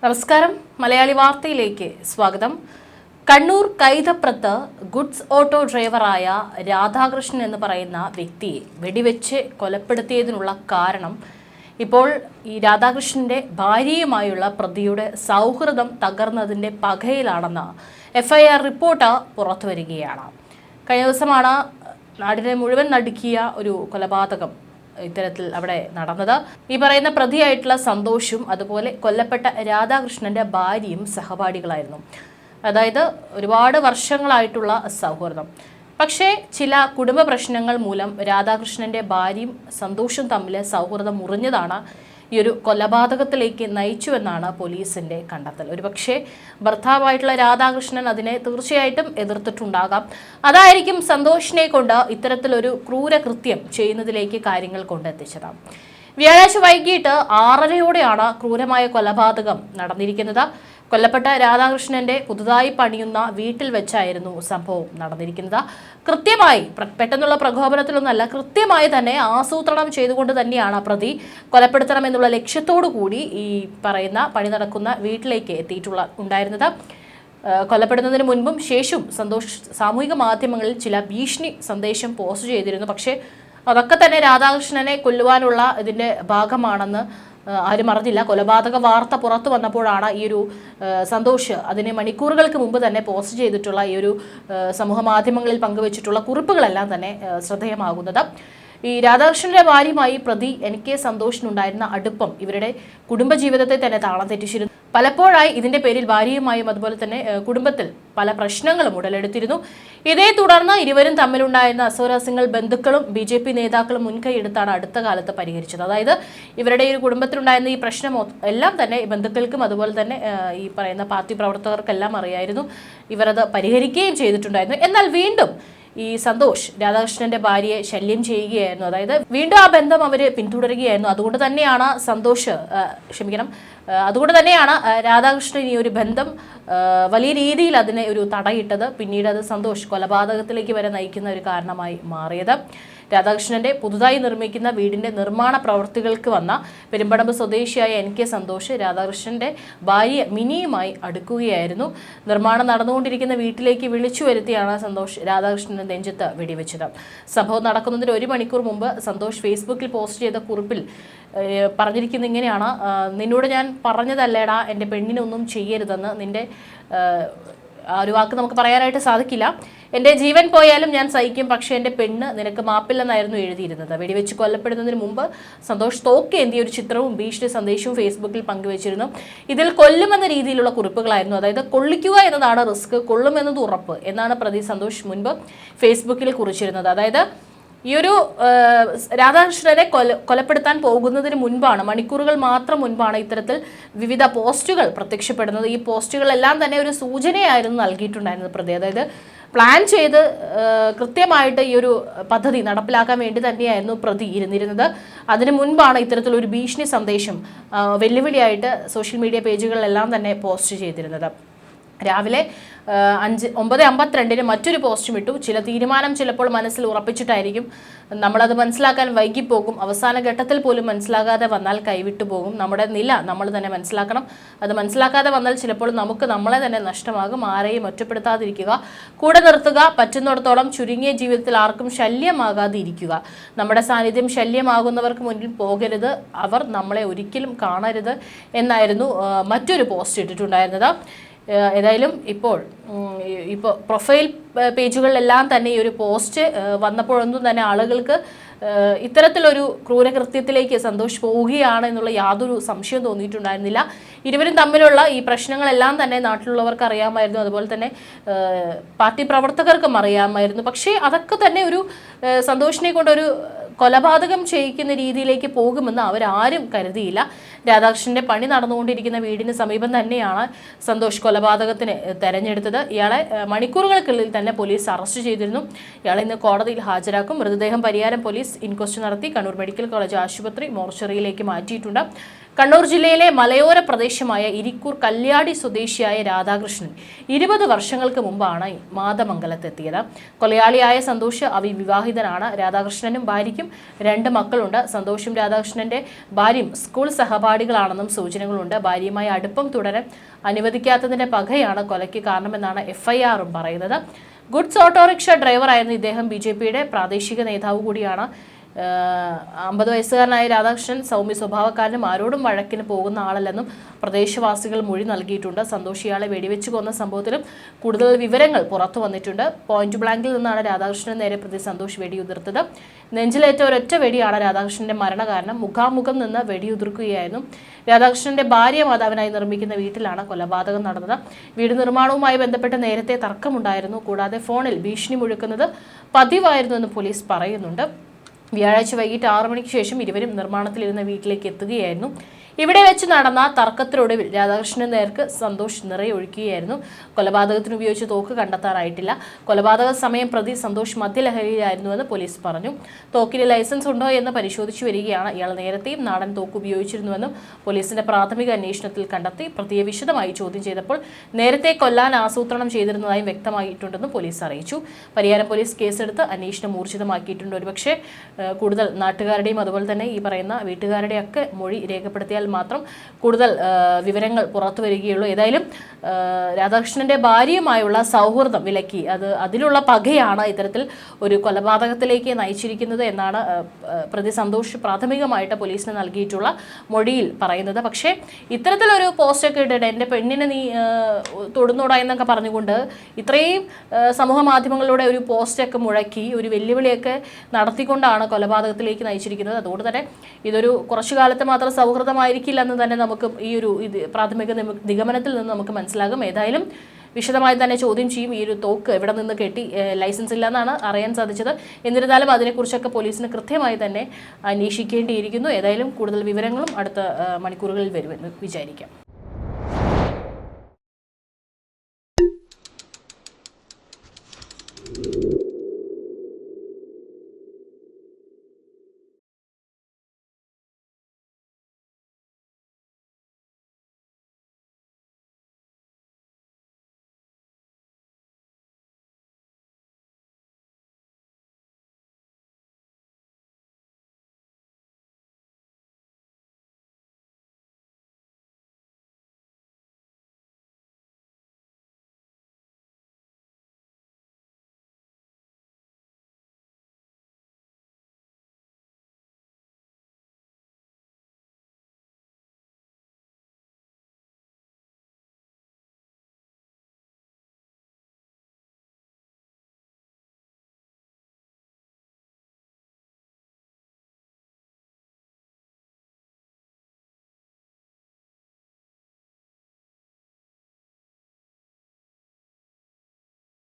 നമസ്കാരം. മലയാളി വാർത്തയിലേക്ക് സ്വാഗതം. കണ്ണൂർ കൈതപ്രത്ത് ഗുഡ്സ് ഓട്ടോ ഡ്രൈവറായ രാധാകൃഷ്ണൻ എന്ന് പറയുന്ന വ്യക്തിയെ വെടിവെച്ച് കൊലപ്പെടുത്തിയതിനുള്ള കാരണം ഇപ്പോൾ ഈ രാധാകൃഷ്ണന്റെ ഭാര്യയുമായുള്ള പ്രതിയുടെ സൗഹൃദം തകർന്നതിന്റെ പകയിലാണെന്ന് FIR റിപ്പോർട്ട് പുറത്തുവരികയാണ്. കഴിഞ്ഞ ദിവസമാണ് നാടിനെ മുഴുവൻ നടുക്കിയ ഒരു കൊലപാതകം ഇത്തരത്തിൽ അവിടെ നടന്നത്. ഈ പറയുന്ന പ്രതിയായിട്ടുള്ള സന്തോഷും അതുപോലെ കൊല്ലപ്പെട്ട രാധാകൃഷ്ണന്റെ ഭാര്യയും സഹപാഠികളായിരുന്നു. അതായത് ഒരുപാട് വർഷങ്ങളായിട്ടുള്ള സൗഹൃദം. പക്ഷേ ചില കുടുംബ പ്രശ്നങ്ങൾ മൂലം രാധാകൃഷ്ണന്റെ ഭാര്യയും സന്തോഷും തമ്മിൽ സൗഹൃദം മുറിഞ്ഞതാണ് ഈ ഒരു കൊലപാതകത്തിലേക്ക് നയിച്ചുവെന്നാണ് പോലീസിന്റെ കണ്ടെത്തൽ. ഒരുപക്ഷെ ഭർത്താവായിട്ടുള്ള രാധാകൃഷ്ണൻ അതിനെ തീർച്ചയായിട്ടും എതിർത്തിട്ടുണ്ടാകാം. അതായിരിക്കും സന്തോഷിനെ കൊണ്ട് ഇത്തരത്തിലൊരു ക്രൂരകൃത്യം ചെയ്യുന്നതിലേക്ക് കാര്യങ്ങൾ കൊണ്ടെത്തിച്ചത്. വ്യാഴാഴ്ച വൈകിട്ട് 6:30-ഓടെയാണ് ക്രൂരമായ കൊലപാതകം നടന്നിരിക്കുന്നത്. കൊല്ലപ്പെട്ട രാധാകൃഷ്ണന്റെ പുതുതായി പണിയുന്ന വീട്ടിൽ വെച്ചായിരുന്നു സംഭവം നടന്നിരിക്കുന്നത്. കൃത്യമായി പെട്ടെന്നുള്ള പ്രകോപനത്തിലൊന്നല്ല, കൃത്യമായി തന്നെ ആസൂത്രണം ചെയ്തുകൊണ്ട് തന്നെയാണ് പ്രതി കൊലപ്പെടുത്തണമെന്നുള്ള ലക്ഷ്യത്തോടു കൂടി ഈ പറയുന്ന പണി നടക്കുന്ന വീട്ടിലേക്ക് ഉണ്ടായിരുന്നത്. കൊല്ലപ്പെടുന്നതിന് മുൻപും ശേഷവും സന്തോഷ് സാമൂഹിക മാധ്യമങ്ങളിൽ ചില ഭീഷണി സന്ദേശം പോസ്റ്റ് ചെയ്തിരുന്നു. പക്ഷേ അതൊക്കെ തന്നെ രാധാകൃഷ്ണനെ കൊല്ലുവാനുള്ള ഇതിന്റെ ഭാഗമാണെന്ന് ആരും അറിഞ്ഞില്ല. കൊലപാതക വാർത്ത പുറത്തു വന്നപ്പോഴാണ് ഈ ഒരു സന്തോഷ് അതിന് മണിക്കൂറുകൾക്ക് മുമ്പ് തന്നെ പോസ്റ്റ് ചെയ്തിട്ടുള്ള ഈ ഒരു സമൂഹ മാധ്യമങ്ങളിൽ പങ്കുവച്ചിട്ടുള്ള കുറിപ്പുകളെല്ലാം തന്നെ ശ്രദ്ധേയമാകുന്നത്. ഈ രാധാകൃഷ്ണന്റെ ഭാര്യയുമായി പ്രതി എനിക്ക് സന്തോഷിനുണ്ടായിരുന്ന അടുപ്പം ഇവരുടെ കുടുംബജീവിതത്തെ തന്നെ താളം തെറ്റിച്ചിരുന്നു. പലപ്പോഴായി ഇതിന്റെ പേരിൽ ഭാര്യയുമായും അതുപോലെ തന്നെ കുടുംബത്തിൽ പല പ്രശ്നങ്ങളും ഉടലെടുത്തിരുന്നു. ഇതേ തുടർന്ന് ഇരുവരും തമ്മിലുണ്ടായിരുന്ന അസ്വാരസ്യങ്ങൾ ബന്ധുക്കളും BJP നേതാക്കളും മുൻകൈയെടുത്താണ് അടുത്ത കാലത്ത് പരിഹരിച്ചത്. അതായത് ഇവരുടെ ഈ കുടുംബത്തിലുണ്ടായിരുന്ന ഈ പ്രശ്നം എല്ലാം തന്നെ ബന്ധുക്കൾക്കും അതുപോലെ തന്നെ ഈ പറയുന്ന പാർട്ടി പ്രവർത്തകർക്കെല്ലാം അറിയായിരുന്നു. ഇവരത് പരിഹരിക്കുകയും ചെയ്തിട്ടുണ്ടായിരുന്നു. എന്നാൽ വീണ്ടും ഈ സന്തോഷ് രാധാകൃഷ്ണന്റെ ഭാര്യയെ ശല്യം ചെയ്യുകയായിരുന്നു. അതായത് വീണ്ടും ആ ബന്ധം അവർ പിന്തുടരുകയായിരുന്നു. അതുകൊണ്ട് തന്നെയാണ് രാധാകൃഷ്ണൻ ഈ ഒരു ബന്ധം വലിയ രീതിയിൽ അതിനെ ഒരു തടയിട്ടത്. പിന്നീട് അത് സന്തോഷ് കൊലപാതകത്തിലേക്ക് വരെ നയിക്കുന്ന ഒരു കാരണമായി മാറിയത്. രാധാകൃഷ്ണന്റെ പുതുതായി നിർമ്മിക്കുന്ന വീടിന്റെ നിർമ്മാണ പ്രവൃത്തികൾക്ക് വന്ന പെരുമ്പടമ്പ് സ്വദേശിയായ NK സന്തോഷ് രാധാകൃഷ്ണന്റെ ഭാര്യ മിനിയുമായി അടുക്കുകയായിരുന്നു. നിർമ്മാണം നടന്നുകൊണ്ടിരിക്കുന്ന വീട്ടിലേക്ക് വിളിച്ചു വരുത്തിയാണ് സന്തോഷ് രാധാകൃഷ്ണന്റെ നെഞ്ചത്ത് വെടിവെച്ചത്. സംഭവം നടക്കുന്നതിന് 1 മണിക്കൂർ മുമ്പ് സന്തോഷ് ഫേസ്ബുക്കിൽ പോസ്റ്റ് ചെയ്ത കുറിപ്പിൽ പറഞ്ഞിരിക്കുന്നത് ഇങ്ങനെയാണ്: നിന്നോട് ഞാൻ പറഞ്ഞതല്ലേടാ എൻ്റെ പെണ്ണിനൊന്നും ചെയ്യരുതെന്ന്. നിന്റെ ഒരു വാക്ക് നമുക്ക് പറയാനായിട്ട് സാധിക്കില്ല. എൻ്റെ ജീവൻ പോയാലും ഞാൻ സഹിക്കും, പക്ഷേ എൻ്റെ പെണ്ണ് നിനക്ക് മാപ്പില്ലെന്നായിരുന്നു എഴുതിയിരുന്നത്. വെടിവെച്ച് കൊല്ലപ്പെടുന്നതിന് മുമ്പ് സന്തോഷ് തോക്കേന്തിയ ഒരു ചിത്രവും ഭീഷണി സന്ദേശവും ഫേസ്ബുക്കിൽ പങ്കുവച്ചിരുന്നു. ഇതിൽ കൊല്ലുമെന്ന രീതിയിലുള്ള കുറിപ്പുകളായിരുന്നു. അതായത് കൊള്ളിക്കുക എന്നതാണ് റിസ്ക്, കൊള്ളുമെന്നത് ഉറപ്പ് എന്നാണ് പ്രതി സന്തോഷ് മുൻപ് ഫേസ്ബുക്കിൽ കുറിച്ചിരുന്നത്. അതായത് ഈ ഒരു രാധാകൃഷ്ണനെ കൊലപ്പെടുത്താൻ പോകുന്നതിന് മുൻപാണ്, മണിക്കൂറുകൾ മാത്രം മുൻപാണ് ഇത്തരത്തിൽ വിവിധ പോസ്റ്റുകൾ പ്രത്യക്ഷപ്പെടുന്നത്. ഈ പോസ്റ്റുകളെല്ലാം തന്നെ ഒരു സൂചനയായിരുന്നു നൽകിയിട്ടുണ്ടായിരുന്നത് പ്രതി. അതായത് പ്ലാൻ ചെയ്ത് കൃത്യമായിട്ട് ഈ ഒരു പദ്ധതി നടപ്പിലാക്കാൻ വേണ്ടി തന്നെയായിരുന്നു പ്രതി ഇരുന്നിരുന്നത്. അതിനു മുൻപാണ് ഇത്തരത്തിലൊരു ഭീഷണി സന്ദേശം വെല്ലുവിളിയായിട്ട് സോഷ്യൽ മീഡിയ പേജുകളിലെല്ലാം തന്നെ പോസ്റ്റ് ചെയ്തിരുന്നത്. രാവിലെ 9:52 മറ്റൊരു പോസ്റ്റും ഇട്ടു. ചില തീരുമാനം ചിലപ്പോൾ മനസ്സിൽ ഉറപ്പിച്ചിട്ടായിരിക്കും. നമ്മളത് മനസ്സിലാക്കാൻ വൈകിപ്പോകും. അവസാന ഘട്ടത്തിൽ പോലും മനസ്സിലാകാതെ വന്നാൽ കൈവിട്ടു പോകും. നമ്മുടെ നില നമ്മൾ തന്നെ മനസ്സിലാക്കണം. അത് മനസ്സിലാക്കാതെ വന്നാൽ ചിലപ്പോൾ നമുക്ക് നമ്മളെ തന്നെ നഷ്ടമാകും. ആരെയും ഒറ്റപ്പെടുത്താതിരിക്കുക, കൂടെ നിർത്തുക, പറ്റുന്നിടത്തോളം ചുരുങ്ങിയ ജീവിതത്തിൽ ആർക്കും ശല്യമാകാതെ ഇരിക്കുക. നമ്മുടെ സാന്നിധ്യം ശല്യമാകുന്നവർക്ക് മുന്നിൽ പോകരുത്, അവർ നമ്മളെ ഒരിക്കലും കാണരുത് എന്നായിരുന്നു മറ്റൊരു പോസ്റ്റ് ഇട്ടിട്ടുണ്ടായിരുന്നത്. ഏതായാലും ഇപ്പോൾ പ്രൊഫൈൽ പേജുകളിലെല്ലാം തന്നെ ഈ ഒരു പോസ്റ്റ് വന്നപ്പോഴൊന്നും തന്നെ ആളുകൾക്ക് ഇത്തരത്തിലൊരു ക്രൂരകൃത്യത്തിലേക്ക് സന്തോഷ് പോവുകയാണ് എന്നുള്ള യാതൊരു സംശയവും തോന്നിയിട്ടുണ്ടായിരുന്നില്ല. ഇരുവരും തമ്മിലുള്ള ഈ പ്രശ്നങ്ങളെല്ലാം തന്നെ നാട്ടിലുള്ളവർക്ക് അറിയാമായിരുന്നു, അതുപോലെ തന്നെ പാർട്ടി പ്രവർത്തകർക്കും അറിയാമായിരുന്നു. പക്ഷേ അതൊക്കെ തന്നെ ഒരു സന്തോഷിനെ കൊണ്ടൊരു കൊലപാതകം ചെയ്യിക്കുന്ന രീതിയിലേക്ക് പോകുമെന്ന് അവരാരും കരുതിയില്ല. രാധാകൃഷ്ണന്റെ പണി നടന്നുകൊണ്ടിരിക്കുന്ന വീടിന് സമീപം തന്നെയാണ് സന്തോഷ് കൊലപാതകത്തിന് തെരഞ്ഞെടുത്തത്. ഇയാളെ മണിക്കൂറുകൾക്കുള്ളിൽ തന്നെ പോലീസ് അറസ്റ്റ് ചെയ്തിരുന്നു. ഇയാളെ ഇന്ന് കോടതിയിൽ ഹാജരാക്കും. മൃതദേഹം പരിയാരം പോലീസ് ഇൻക്വസ്റ്റ് നടത്തി കണ്ണൂർ മെഡിക്കൽ കോളേജ് ആശുപത്രി മോർച്ചറിയിലേക്ക് മാറ്റിയിട്ടുണ്ട്. കണ്ണൂർ ജില്ലയിലെ മലയോര പ്രദേശമായ ഇരിക്കൂർ കല്യാടി സ്വദേശിയായ രാധാകൃഷ്ണൻ 20 വർഷങ്ങൾക്ക് മുമ്പാണ് മാതമംഗലത്തെത്തിയത്. കൊലയാളിയായ സന്തോഷ് അവിവാഹിതനാണ്. രാധാകൃഷ്ണനും ഭാര്യയ്ക്കും 2 മക്കളുണ്ട്. സന്തോഷും രാധാകൃഷ്ണന്റെ ഭാര്യയും സ്കൂൾ സഹപാഠികളാണെന്നും സൂചനകളുണ്ട്. ഭാര്യയുമായി അടുപ്പം തുടരാൻ അനുവദിക്കാത്തതിന്റെ പകയാണ് കൊലയ്ക്ക് കാരണമെന്നാണ് FIR-ഉം പറയുന്നത്. ഗുഡ്സ് ഓട്ടോറിക്ഷ ഡ്രൈവറായിരുന്ന ഇദ്ദേഹം BJPയുടെ പ്രാദേശിക നേതാവ് കൂടിയാണ്. 50 വയസ്സുകാരനായ രാധാകൃഷ്ണൻ സൗമ്യ സ്വഭാവക്കാരനും ആരോടും വഴക്കിന് പോകുന്ന ആളല്ലെന്നും പ്രദേശവാസികൾ മൊഴി നൽകിയിട്ടുണ്ട്. സന്തോഷ് ഇയാളെ വെടിവെച്ച് കൊന്ന സംഭവത്തിലും കൂടുതൽ വിവരങ്ങൾ പുറത്തു വന്നിട്ടുണ്ട്. പോയിന്റ് ബ്ലാങ്കിൽ നിന്നാണ് രാധാകൃഷ്ണന് നേരെ പ്രതി സന്തോഷ് വെടിയുതിർത്തത്. നെഞ്ചിലേറ്റ ഒരൊറ്റ വെടിയാണ് രാധാകൃഷ്ണന്റെ മരണകാരണം. മുഖാമുഖം നിന്ന് വെടിയുതിർക്കുകയായിരുന്നു. രാധാകൃഷ്ണന്റെ ഭാര്യ മാതാവിനായി നിർമ്മിക്കുന്ന വീട്ടിലാണ് കൊലപാതകം നടന്നത്. വീട് നിർമ്മാണവുമായി ബന്ധപ്പെട്ട് നേരത്തെ തർക്കമുണ്ടായിരുന്നു. കൂടാതെ ഫോണിൽ ഭീഷണി മുഴക്കുന്നത് പതിവായിരുന്നുവെന്ന് പോലീസ് പറയുന്നുണ്ട്. വ്യാഴാഴ്ച വൈകിട്ട് 6 മണിക്ക് ശേഷം ഇരുവരും നിർമ്മാണത്തിലിരുന്ന വീട്ടിലേക്ക് എത്തുകയായിരുന്നു. ഇവിടെ വെച്ച് നടന്ന തർക്കത്തിനൊടുവിൽ രാധാകൃഷ്ണന് നേർക്ക് സന്തോഷ് നിറയൊഴിക്കുകയായിരുന്നു. കൊലപാതകത്തിന് ഉപയോഗിച്ച തോക്ക് കണ്ടെത്താനായിട്ടില്ല. കൊലപാതക സമയം പ്രതി സന്തോഷ് മദ്യലഹരിയിലായിരുന്നുവെന്ന് പോലീസ് പറഞ്ഞു. തോക്കിന് ലൈസൻസ് ഉണ്ടോ എന്ന് പരിശോധിച്ചു വരികയാണ്. ഇയാൾ നേരത്തെയും നാടൻ തോക്ക് ഉപയോഗിച്ചിരുന്നുവെന്നും പോലീസിന്റെ പ്രാഥമിക അന്വേഷണത്തിൽ കണ്ടെത്തി. പ്രതിയെ വിശദമായി ചോദ്യം ചെയ്തപ്പോൾ നേരത്തെ കൊല്ലാൻ ആസൂത്രണം ചെയ്തിരുന്നതായും വ്യക്തമായിട്ടുണ്ടെന്ന് പോലീസ് അറിയിച്ചു. പരിയാരം പോലീസ് കേസെടുത്ത് അന്വേഷണം ഊർജിതമാക്കിയിട്ടുണ്ട്. ഒരുപക്ഷെ കൂടുതൽ നാട്ടുകാരുടെയും അതുപോലെ തന്നെ ഈ പറയുന്ന വീട്ടുകാരുടെയൊക്കെ മൊഴി രേഖപ്പെടുത്തിയാൽ മാത്രം കൂടുതൽ വിവരങ്ങൾ പുറത്തു വരികയുള്ളൂ. ഏതായാലും രാധാകൃഷ്ണന്റെ ഭാര്യയുമായുള്ള സൗഹൃദം വിലക്കി അതിലുള്ള പകയാണ് ഇത്തരത്തിൽ ഒരു കൊലപാതകത്തിലേക്ക് നയിച്ചിരിക്കുന്നത് എന്നാണ് പ്രതി സന്തോഷ് പ്രാഥമികമായിട്ട് പോലീസിന് നൽകിയിട്ടുള്ള മൊഴിയിൽ പറയുന്നത്. പക്ഷേ ഇത്തരത്തിലൊരു പോസ്റ്റൊക്കെ ഇട്ടിട്ട് എൻ്റെ പെണ്ണിനെ നീ തൊടുന്നോടാ എന്നൊക്കെ പറഞ്ഞുകൊണ്ട് ഇത്രയും സമൂഹ മാധ്യമങ്ങളിലൂടെ ഒരു പോസ്റ്റൊക്കെ മുഴക്കി ഒരു വെല്ലുവിളിയൊക്കെ നടത്തിക്കൊണ്ടാണ് കൊലപാതകത്തിലേക്ക് നയിച്ചിരിക്കുന്നത്. അതുകൊണ്ട് തന്നെ ഇതൊരു കുറച്ചു കാലത്ത് മാത്രം സൗഹൃദമായിരിക്കില്ല എന്ന് തന്നെ നമുക്ക് ഈ ഒരു പ്രാഥമിക നിഗമനത്തിൽ നിന്ന് നമുക്ക് മനസ്സിലാകും. ഏതായാലും വിശദമായി തന്നെ ചോദ്യം ചെയ്യും. ഈ ഒരു തോക്ക് എവിടെ നിന്ന് കെട്ടി, ലൈസൻസ് ഇല്ലെന്നാണ് അറിയാൻ സാധിച്ചത്. എന്നിരുന്നാലും അതിനെക്കുറിച്ചൊക്കെ പോലീസിന് കൃത്യമായി തന്നെ അന്വേഷിക്കേണ്ടിയിരിക്കുന്നു. ഏതായാലും കൂടുതൽ വിവരങ്ങളും അടുത്ത മണിക്കൂറുകളിൽ വരുമെന്ന് വിചാരിക്കാം.